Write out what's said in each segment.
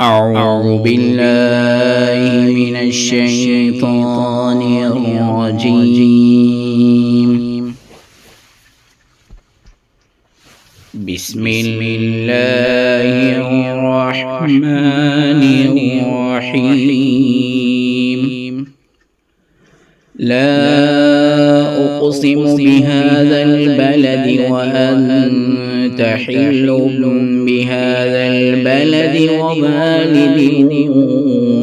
أعوذ بالله من الشيطان الرجيم. بسم الله الرحمن الرحيم. لا أقسم بهذا البلد وأنت حل بهذا البلد ووالد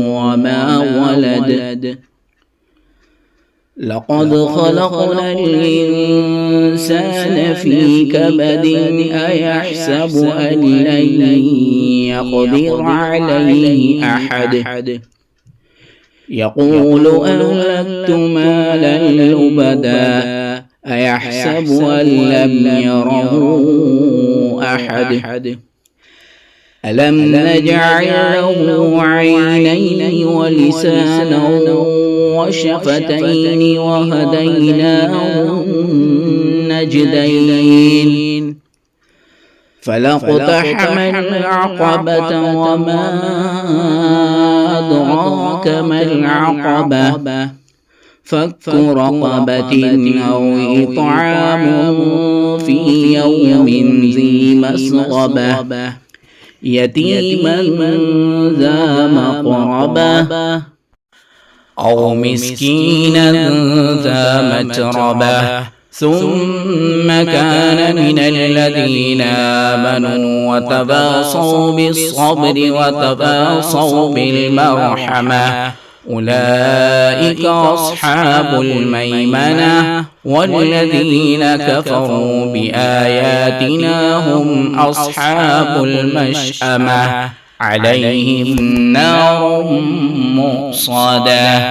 وما ولد. لقد خلقنا الإنسان في كبد أيحسب أن لن يقدر عليه أحد. يقول أهلكت مالا لبدا أيحسب أن لم يره أحد. ألم نجعل له عينين ولسانا وشفتين وهديناه النجدين. فلاقتحم العقبة وما أدراك ما العقبة. فك رقبة أو إطعام في يوم ذي مسغبة يتيما ذا مقربة أو مسكينا ذا متربة ثم كان من الذين آمنوا وتواصوا بالصبر وتواصوا بالمرحمة أولئك أصحاب الميمنة. والذين كفروا بآياتنا هم أصحاب المشأمة عليهم نار مؤصدة.